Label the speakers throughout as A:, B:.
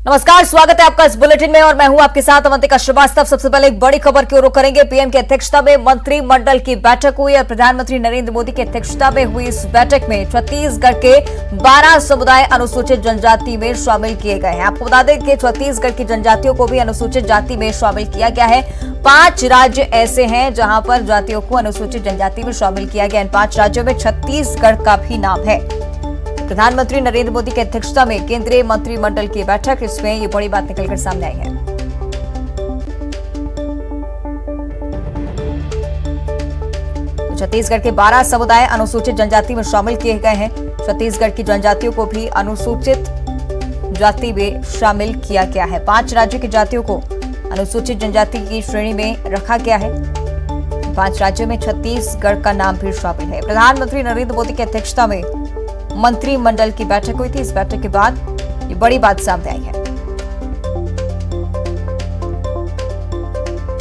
A: नमस्कार, स्वागत है आपका इस बुलेटिन में और मैं हूं आपके साथ अवंतिका श्रीवास्तव। सबसे पहले एक बड़ी खबर की ओर रुख करेंगे। पीएम की अध्यक्षता में मंत्रिमंडल की बैठक हुई और प्रधानमंत्री नरेंद्र मोदी की अध्यक्षता में हुई इस बैठक में छत्तीसगढ़ के 12 समुदाय अनुसूचित जनजाति में शामिल किए गए हैं। आपको बता दें कि छत्तीसगढ़ की जनजातियों को भी अनुसूचित जाति में शामिल किया गया है। 5 राज्य ऐसे हैं जहां पर जातियों को अनुसूचित जनजाति में शामिल किया गया। इन 5 राज्यों में छत्तीसगढ़ का भी नाम है। प्रधानमंत्री नरेंद्र मोदी की अध्यक्षता में केंद्रीय मंत्रिमंडल की बैठक, इसमें ये बड़ी बात निकलकर सामने आई है। तो छत्तीसगढ़ के 12 समुदाय अनुसूचित जनजाति में शामिल किए गए हैं। छत्तीसगढ़ की जनजातियों को भी अनुसूचित जाति में शामिल किया गया है। 5 राज्यों की जातियों को अनुसूचित जनजाति की श्रेणी में रखा गया है। 5 राज्यों में छत्तीसगढ़ का नाम भी शामिल है। प्रधानमंत्री नरेंद्र मोदी की अध्यक्षता में मंत्रिमंडल की बैठक हुई थी। इस बैठक के बाद ये बड़ी बात सामने आई है।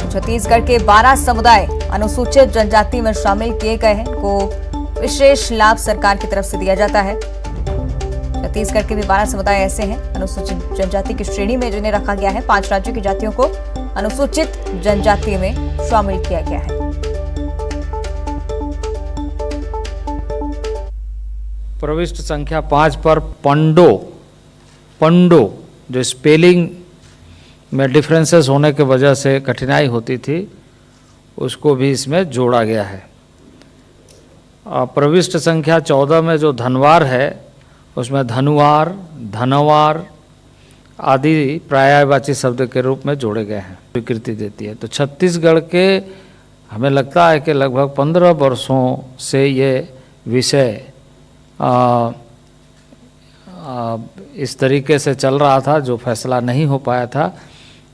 A: छत्तीसगढ़ के 12 समुदाय अनुसूचित जनजाति में शामिल किए गए हैं। इनको विशेष लाभ सरकार की तरफ से दिया जाता है। छत्तीसगढ़ के भी 12 समुदाय ऐसे हैं अनुसूचित जनजाति की श्रेणी में जिन्हें रखा गया है। 5 राज्यों की जातियों को अनुसूचित जनजाति में शामिल किया गया है।
B: प्रविष्ट संख्या 5 पर पंडो जो स्पेलिंग में डिफरेंसेस होने की वजह से कठिनाई होती थी, उसको भी इसमें जोड़ा गया है। प्रविष्ट संख्या 14 में जो धनवार है, उसमें धनुवार, धनवार आदि पर्यायवाची शब्द के रूप में जोड़े गए हैं, स्वीकृति देती है। तो छत्तीसगढ़ के हमें लगता है कि लगभग 15 वर्षों से ये विषय इस तरीके से चल रहा था, जो फैसला नहीं हो पाया था।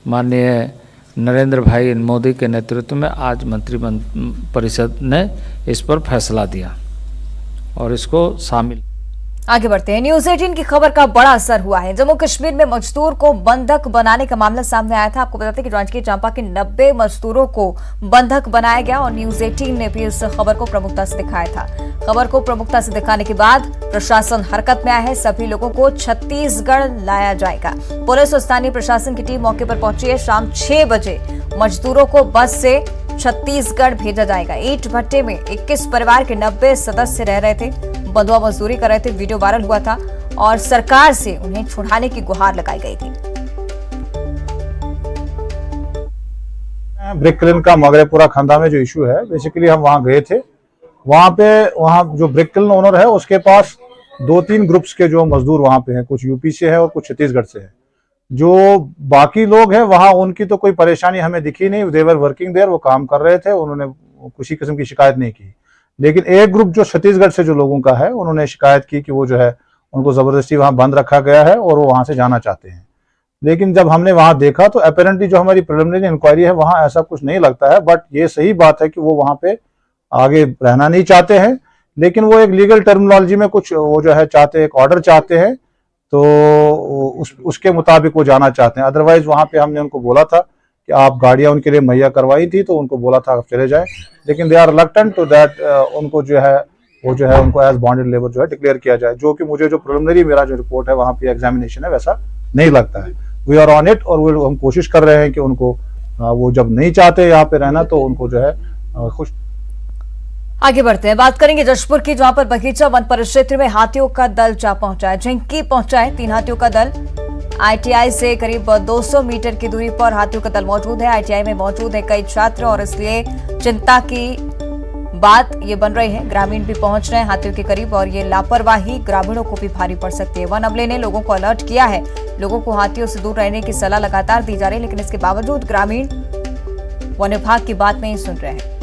B: माननीय नरेंद्र भाई मोदी के नेतृत्व में आज मंत्रिपरिषद ने इस पर फैसला दिया और इसको शामिल।
A: आगे बढ़ते हैं। न्यूज 18 की खबर का बड़ा असर हुआ है। जम्मू कश्मीर में मजदूर को बंधक बनाने का मामला सामने आया था। आपको बताते हैं कि जांजगीर चांपा के 90 मजदूरों को बंधक बनाया गया और न्यूज 18 ने भी इस खबर को प्रमुखता से दिखाया था। खबर को प्रमुखता से दिखाने के बाद प्रशासन हरकत में आया है। सभी लोगों को छत्तीसगढ़ लाया जाएगा। पुलिस और स्थानीय प्रशासन की टीम मौके पर पहुंची है। शाम 6 बजे मजदूरों को बस से छत्तीसगढ़ भेजा जाएगा। ईंट भट्टे में 21 परिवार के 90 सदस्य रह रहे थे, बंधुआ मजदूरी कर रहे थे। वीडियो वायरल हुआ था और सरकार से उन्हें छुड़ाने की गुहार लगाई गई थी।
C: ब्रिक किलन का मगरेपुरा खंदा में जो इशू है, बेसिकली हम वहां गए थे। वहां जो ब्रिक किलन ओनर है उसके पास 2-3 ग्रुप्स के जो मजदूर वहां पे हैं, कुछ यूपी से है और कुछ छत्तीसगढ़ से है। जो बाकी लोग हैं वहां, उनकी तो कोई परेशानी हमें दिखी नहीं। दे वर वर्किंग देयर, वो काम कर रहे थे, उन्होंने किसी किस्म की शिकायत नहीं की। लेकिन एक ग्रुप जो छत्तीसगढ़ से जो लोगों का है, उन्होंने शिकायत की कि वो जो है उनको जबरदस्ती वहां बंद रखा गया है और वो वहां से जाना चाहते हैं। लेकिन जब हमने वहां देखा तो अपेरेंटली जो हमारी प्रिलिमिनरी इंक्वायरी है, वहां ऐसा कुछ नहीं लगता है। बट ये सही बात है कि वो वहां पे आगे रहना नहीं चाहते हैं, लेकिन वो एक लीगल टर्मिनोलॉजी में कुछ वो जो है चाहते, एक ऑर्डर चाहते हैं, तो उसके मुताबिक वो जाना चाहते हैं। अदरवाइज वहां पे हमने उनको बोला था कि आप गाड़ियां उनके लिए मुहैया करवाई थी, तो उनको बोला था आप चले जाए, लेकिन they are reluctant to that. उनको जो है उनको एज बॉन्डेड लेबर जो है डिक्लेयर किया जाए, जो कि मुझे जो प्रिलिमिनरी मेरा जो रिपोर्ट है वहां पे एग्जामिनेशन है वैसा नहीं लगता है। वी आर ऑन इट और हम कोशिश कर रहे हैं कि उनको वो जब नहीं चाहते यहाँ पे रहना तो उनको जो है खुश।
A: आगे बढ़ते हैं, बात करेंगे जशपुर की, जहां पर बगीचा वन परिक्षेत्र में हाथियों का दल जा पहुंचा है। झिंकी पहुंचा है 3 हाथियों का दल। आईटीआई से करीब 200 मीटर की दूरी पर हाथियों का दल मौजूद है। आईटीआई में मौजूद है कई छात्र और इसलिए चिंता की बात ये बन रही है। ग्रामीण भी पहुंच रहे हैं हाथियों के करीब और ये लापरवाही ग्रामीणों को भी भारी पड़ सकती है। वन अमले ने लोगों को अलर्ट किया है। लोगों को हाथियों से दूर रहने की सलाह लगातार दी जा रही है, लेकिन इसके बावजूद ग्रामीण वन विभाग की बात नहीं सुन रहे हैं।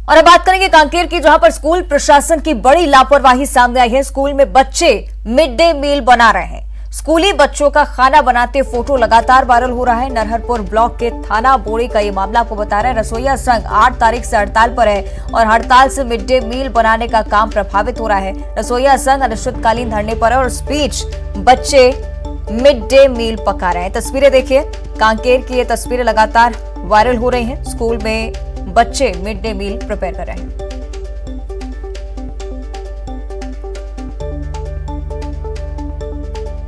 A: और अब बात करेंगे कांकेर की, जहां पर स्कूल प्रशासन की बड़ी लापरवाही सामने आई है। स्कूल में बच्चे मिड डे मील बना रहे हैं। स्कूली बच्चों का खाना बनाते फोटो लगातार वायरल हो रहा है। नरहरपुर ब्लॉक के थाना बोड़ी का ये मामला आपको बता रहा है। रसोईया संघ 8 तारीख से हड़ताल पर है और हड़ताल से मिड डे मील बनाने का काम प्रभावित हो रहा है। रसोईया संघ अनिश्चितकालीन धरने पर है और इस बीच बच्चे मिड डे मील पका रहे हैं। तस्वीरें देखिए, कांकेर की ये तस्वीरें लगातार वायरल हो रही हैं। स्कूल में बच्चे मिड डे मील प्रिपेयर कर रहे हैं।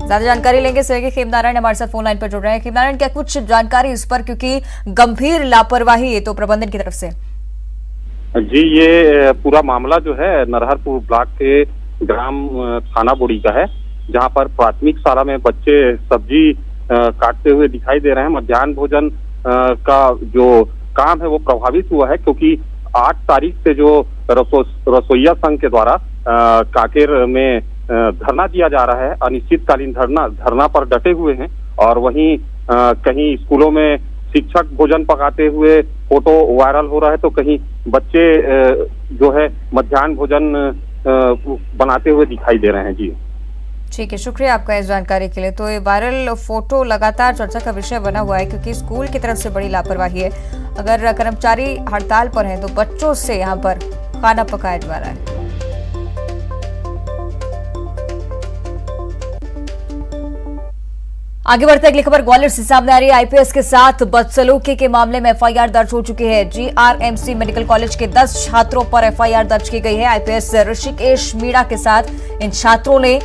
A: ज्यादा जानकारी लेंगे सहयोगी खेमनारायण हमारे साथ फोन लाइन पर जुड़ रहे हैं। खेमनारायण, क्या कुछ जानकारी इस पर, क्योंकि गंभीर लापरवाही है तो प्रबंधन की तरफ से?
D: जी, ये पूरा मामला जो है नरहरपुर ब्लॉक के ग्राम थाना बोड़ी का है, जहां पर प्राथमिक शाला में बच्चे सब्जी काटते हुए दिखाई दे रहे हैं। मध्याह्न भोजन का जो काम है वो प्रभावित हुआ है, क्योंकि 8 तारीख से जो रसोइया संघ के द्वारा कांकेर में धरना दिया जा रहा है, अनिश्चितकालीन धरना पर डटे हुए हैं। और वहीं कहीं स्कूलों में शिक्षक भोजन पकाते हुए फोटो वायरल हो रहा है, तो कहीं बच्चे जो है मध्याह्न भोजन बनाते हुए दिखाई दे रहे हैं। जी
A: ठीक है, शुक्रिया आपका इस जानकारी के लिए। तो ये वायरल फोटो लगातार चर्चा का विषय बना हुआ है, क्योंकि स्कूल की तरफ से बड़ी लापरवाही है। अगर कर्मचारी हड़ताल पर हैं तो बच्चों से यहाँ पर खाना पकाया जा रहा है। आगे बढ़ते अगली खबर ग्वालियर से सामने आ रही है। आईपीएस के साथ बदसलूकी के मामले में एफआईआर दर्ज हो चुकी है। जीआरएमसी मेडिकल कॉलेज के 10 छात्रों पर एफआईआर दर्ज की गई है। आईपीएस ऋषिकेश मीणा के साथ इन छात्रों ने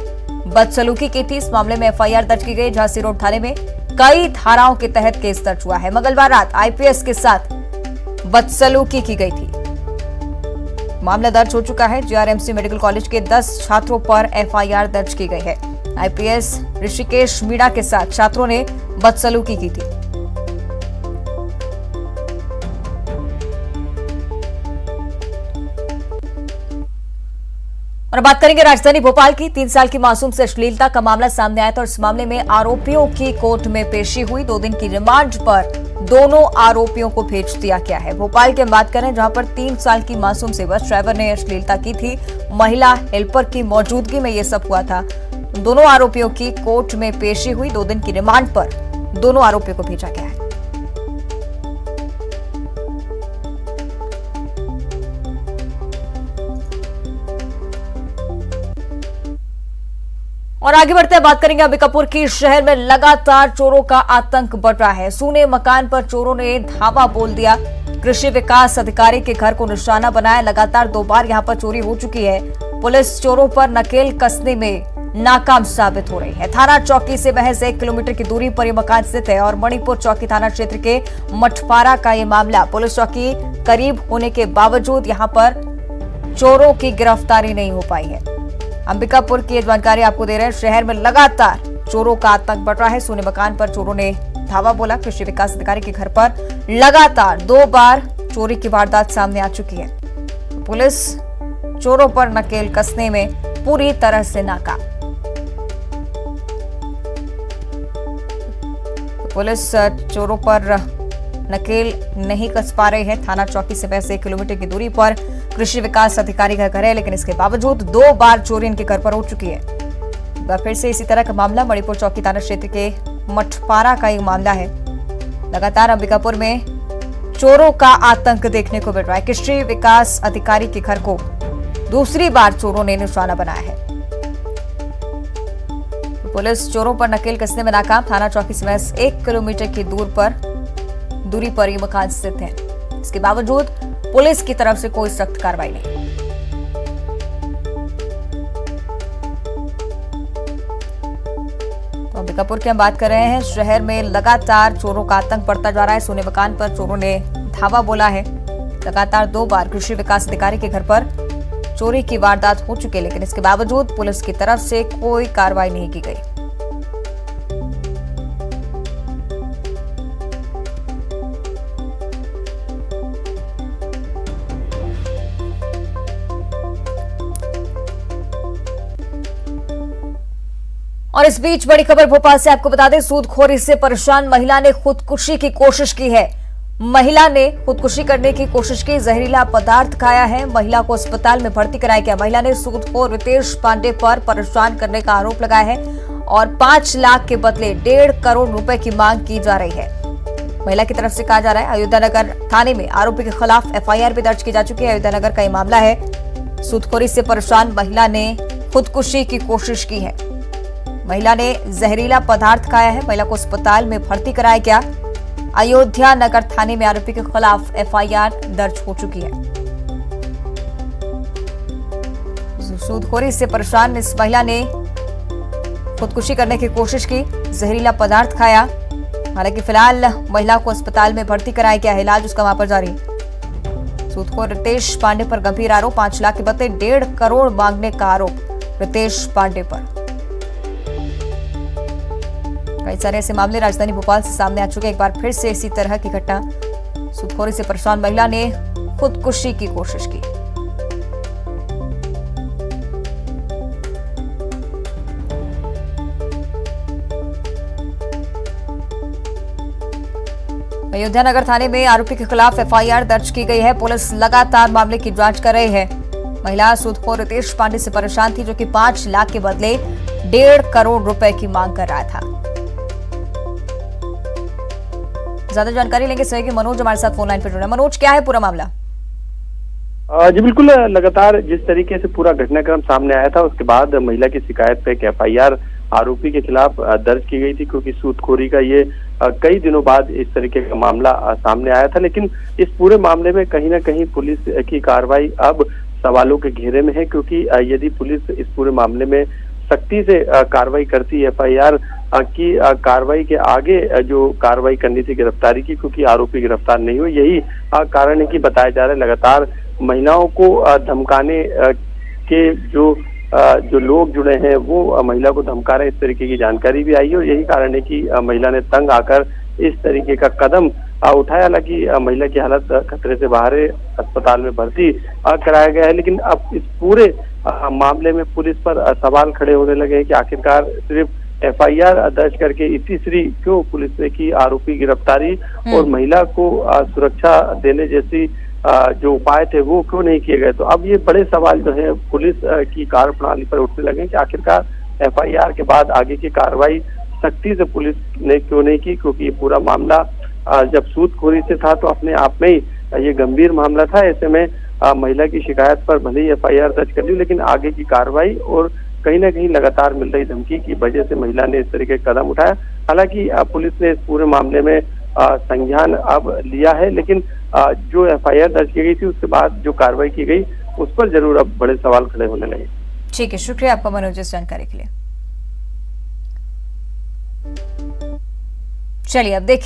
A: बदसलूकी की थी। इस मामले में एफआईआर दर्ज की गई। झांसी रोड थाने में कई धाराओं के तहत केस दर्ज हुआ है। मंगलवार रात आईपीएस के साथ बदसलूकी की गई थी। मामला दर्ज हो चुका है। जीआरएमसी मेडिकल कॉलेज के 10 छात्रों पर एफआईआर दर्ज की गई है। आईपीएस ऋषिकेश मीणा के साथ छात्रों ने बदसलूकी की थी। और बात करेंगे राजधानी भोपाल की। 3 साल की मासूम से अश्लीलता का मामला सामने आया था और इस मामले में आरोपियों की कोर्ट में पेशी हुई। 2 दिन की रिमांड पर दोनों आरोपियों को भेज दिया गया है। भोपाल की हम बात करें, जहां पर 3 साल की मासूम से बस ड्राइवर ने अश्लीलता की थी। महिला हेल्पर की मौजूदगी में यह सब हुआ था। दोनों आरोपियों की कोर्ट में पेशी हुई। 2 दिन की रिमांड पर दोनों आरोपियों को भेजा गया है। और आगे बढ़ते हैं, बात करेंगे अंबिकापुर की। शहर में लगातार चोरों का आतंक बढ़ रहा है। सूने मकान पर चोरों ने धावा बोल दिया। कृषि विकास अधिकारी के घर को निशाना बनाया। लगातार 2 बार यहां पर चोरी हो चुकी है। पुलिस चोरों पर नकेल कसने में नाकाम साबित हो रही है। थाना चौकी से महज 1 किलोमीटर की दूरी पर यह मकान स्थित है और मणिपुर चौकी थाना क्षेत्र के मठपारा का यह मामला। पुलिस चौकी करीब होने के बावजूद यहां पर चोरों की गिरफ्तारी नहीं हो पाई है। अंबिकापुर की जानकारी आपको दे रहे हैं। शहर में लगातार चोरों का आतंक बढ़ रहा है। सोने मकान पर चोरों ने धावा बोला। कृषि विकास अधिकारी के घर पर लगातार 2 बार चोरी की वारदात सामने आ चुकी है। पुलिस चोरों पर नकेल कसने में पूरी तरह से नाकाम। पुलिस चोरों पर नकेल नहीं कस पा रही है। थाना चौकी से महज 1 किलोमीटर की दूरी पर कृषि विकास अधिकारी का घर है, लेकिन इसके बावजूद 2 बार चोरी इनके घर पर हो चुकी है। एक बार फिर से इसी तरह का मामला मणिपुर चौकी थाना क्षेत्र के मठपारा का एक मामला है। लगातार अंबिकापुर में चोरों का आतंक देखने को मिल रहा है। कृषि विकास अधिकारी के घर को दूसरी बार चोरों ने निशाना बनाया है। पुलिस चोरों पर नकेल कसने में नाकाम। थाना चौकी से महज 1 किलोमीटर की दूरी पर यह मकान स्थित है। इसके बावजूद पुलिस की तरफ से कोई सख्त कार्रवाई नहीं। तो अंबिकापुर की हम बात कर रहे हैं। शहर में लगातार चोरों का आतंक बढ़ता जा रहा है। सोने मकान पर चोरों ने धावा बोला है। लगातार 2 बार कृषि विकास अधिकारी के घर पर चोरी की वारदात हो चुकी है, लेकिन इसके बावजूद पुलिस की तरफ से कोई कार्रवाई नहीं की गई। और इस बीच बड़ी खबर भोपाल से आपको बता दें, सूदखोरी से परेशान महिला ने खुदकुशी की कोशिश की है। महिला ने खुदकुशी करने की कोशिश की, जहरीला पदार्थ खाया है। महिला को अस्पताल में भर्ती कराया गया। महिला ने सूदखोर रितेश पांडे पर परेशान करने का आरोप लगाया है और 5 लाख के बदले 1.5 करोड़ रुपए की मांग की जा रही है। महिला की तरफ से कहा जा रहा है अयोध्या नगर थाने में आरोपी के खिलाफ एफआईआर भी दर्ज की जा चुकी है। अयोध्या नगर का यह मामला है। सूदखोरी से परेशान महिला ने खुदकुशी की कोशिश की है। महिला ने जहरीला पदार्थ खाया है। महिला को अस्पताल में भर्ती कराया गया। अयोध्या नगर थाने में आरोपी के खिलाफ एफआईआर दर्ज हो चुकी है। सूदखोरी से परेशान इस महिला ने खुदकुशी करने की कोशिश की, जहरीला पदार्थ खाया। हालांकि फिलहाल महिला को अस्पताल में भर्ती कराया गया है, इलाज उसका वहां पर जारी। सूदखोर रितेश पांडे पर गंभीर आरोप, 5 लाख के बदले 1.5 करोड़ मांगने का आरोप रितेश पांडे पर। कई सारे ऐसे मामले राजधानी भोपाल से सामने आ चुके हैं। एक बार फिर से इसी तरह की घटना, सूदखोरी से परेशान महिला ने खुदकुशी की कोशिश की। अयोध्या नगर थाने में आरोपी के खिलाफ एफआईआर दर्ज की गई है। पुलिस लगातार मामले की जांच कर रही है। महिला सूदखोर रितेश पांडे से परेशान थी, जो कि 5 लाख के बदले 1.5 करोड़ रुपए की मांग कर रहा था। ज्यादा जानकारी लेंगे सहयोगी मनोज हमारे साथ फोन लाइन पर जुड़े। मनोज, क्या है पूरा मामला?
E: जी बिल्कुल, लगातार जिस तरीके से पूरा घटनाक्रम सामने आया था, उसके बाद महिला की शिकायत पे एक एफआईआर आरोपी के खिलाफ दर्ज की गई थी, क्योंकि सूदखोरी का ये कई दिनों बाद इस तरीके का मामला सामने आया था। लेकिन इस पूरे मामले में कहीं ना कहीं पुलिस की कार्रवाई अब सवालों के घेरे में है, क्योंकि यदि पुलिस इस पूरे मामले में सख्ती से कार्रवाई करती है, एफआईआर की कार्रवाई के आगे जो कार्रवाई करनी थी गिरफ्तारी की, क्योंकि आरोपी गिरफ्तार नहीं हुए, यही कारण है कि बताया जा रहा है लगातार महिलाओं को धमकाने के जो लोग जुड़े हैं वो महिला को धमका रहे हैं, इस तरीके की जानकारी भी आई है। और यही कारण है कि महिला ने तंग आकर इस तरीके का कदम उठाया। हालांकि महिला की हालत खतरे से बाहर है, अस्पताल में भर्ती कराया गया है। लेकिन अब इस पूरे मामले में पुलिस पर सवाल खड़े होने लगे हैं कि आखिरकार सिर्फ एफआईआर दर्ज करके तीसरी क्यों पुलिस ने की आरोपी गिरफ्तारी, और महिला को सुरक्षा देने जैसी जो उपाय थे वो क्यों नहीं किए गए। तो अब ये बड़े सवाल जो है पुलिस की कार्यप्रणाली पर उठने लगे कि आखिरकार एफआईआर के बाद आगे की कार्रवाई सख्ती से पुलिस ने क्यों नहीं की, क्योंकि ये पूरा मामला जब सूदखोरी से था तो अपने आप में ही ये गंभीर मामला था। ऐसे में महिला की शिकायत पर भले ही एफआईआर दर्ज कर ली, लेकिन आगे की कार्रवाई और कहीं ना कहीं लगातार मिल रही धमकी की वजह से महिला ने इस तरीके का कदम उठाया। हालांकि पुलिस ने इस पूरे मामले में संज्ञान अब लिया है, लेकिन जो एफआईआर दर्ज की गई थी उसके बाद जो कार्रवाई की गई उस पर जरूर अब बड़े सवाल खड़े होने लगे।
A: ठीक है, शुक्रिया आपका मनोज इस जानकारी के लिए। चलिए अब देखिए।